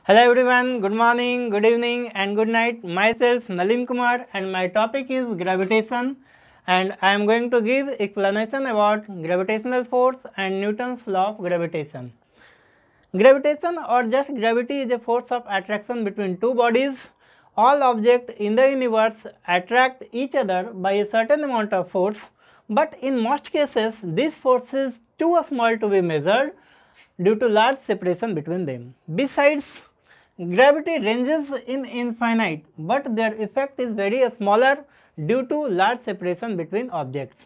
Hello everyone, good morning, good evening and good night. Myself Nalim Kumar and my topic is gravitation, and I am going to give explanation about gravitational force and Newton's law of gravitation. Gravitation or just gravity is a force of attraction between two bodies. All objects in the universe attract each other by a certain amount of force, but in most cases this force is too small to be measured due to large separation between them. Besides, gravity ranges in infinite, but their effect is very smaller due to large separation between objects.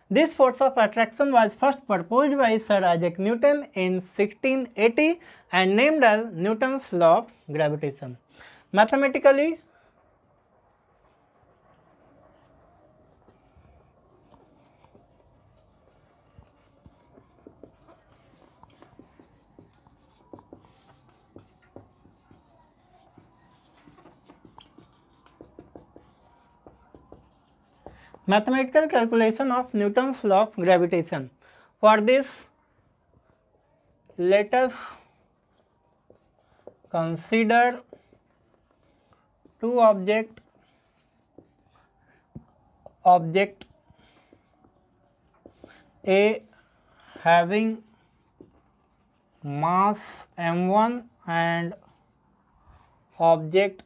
This force of attraction was first proposed by Sir Isaac Newton in 1680 and named as Newton's law of gravitation. Mathematically, mathematical calculation of Newton's law of gravitation. For this, let us consider two object A having mass m1 and object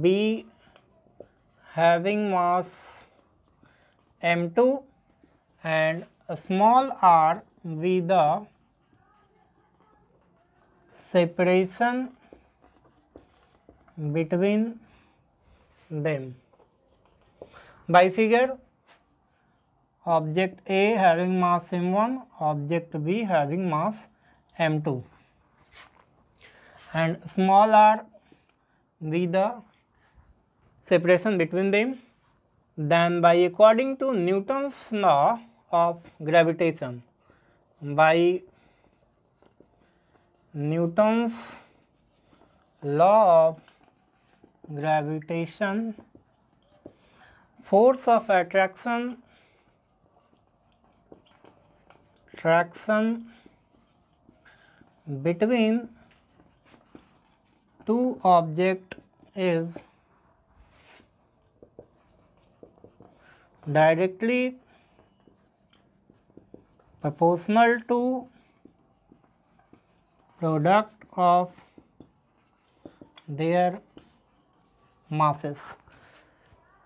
B having mass m2 and a small r be the separation between them. By figure, object A having mass m1, object B having mass m2 and small r be the separation between them. Then by according to Newton's law of gravitation, by Newton's law of gravitation, force of attraction between two objects is directly proportional to product of their masses.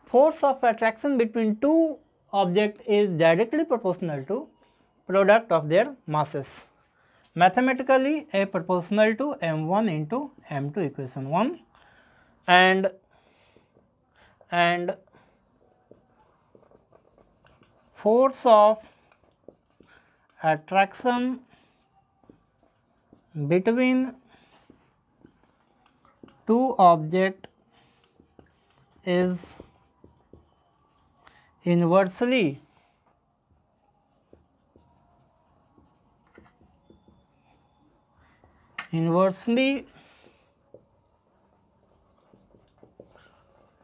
Force of attraction between two objects is directly proportional to product of their masses. Mathematically, A proportional to m1 into m2 equation 1 and force of attraction between two objects is inversely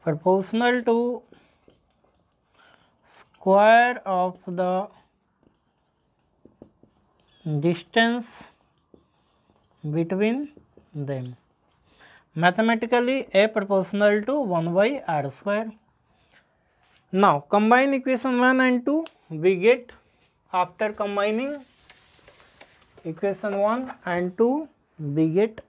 proportional to square of the distance between them. Mathematically, A proportional to 1 by r square. Now, combine equation 1 and 2, we get, after combining equation 1 and 2, we get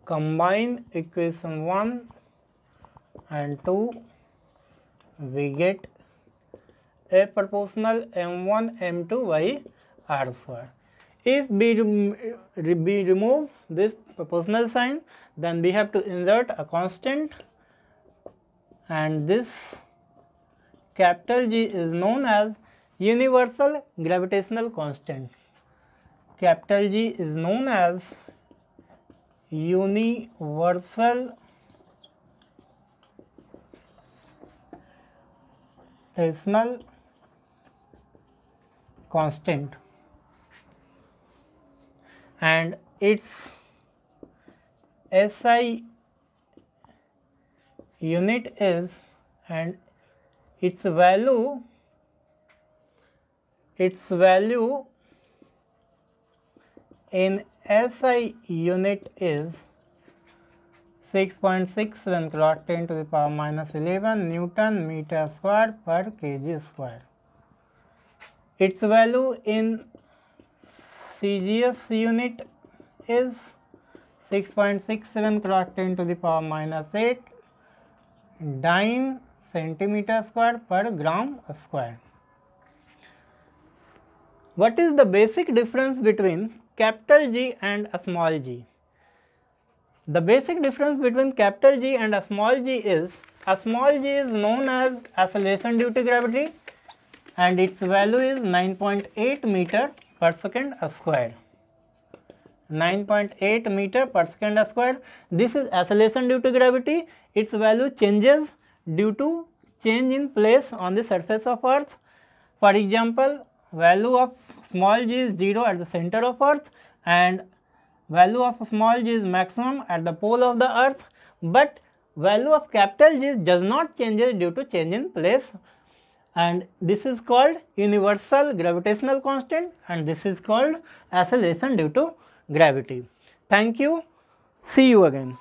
combine equation 1 and 2, we get A proportional m1 m2 by r square. If we remove this proportional sign, then we have to insert a constant, and this capital G is known as universal gravitational constant. Capital G is known as universal gravitational constant, and its SI unit is, and its value in SI unit is 6.67 clock 10 to the power minus 11 Newton meter square per kg square. Its value in CGS unit is 6.67 clock 10 to the power minus 8 dyne centimeter square per gram square. What is the basic difference between capital G and a small g? The basic difference between capital G and a small g is, a small g is known as acceleration due to gravity and its value is 9.8 meter per second square. 9.8 meter per second square. This is acceleration due to gravity. Its value changes due to change in place on the surface of Earth. For example, value of small g is 0 at the center of Earth and value of small g is maximum at the pole of the Earth, but value of capital G does not change due to change in place, and this is called universal gravitational constant and this is called acceleration due to gravity. Thank you. See you again.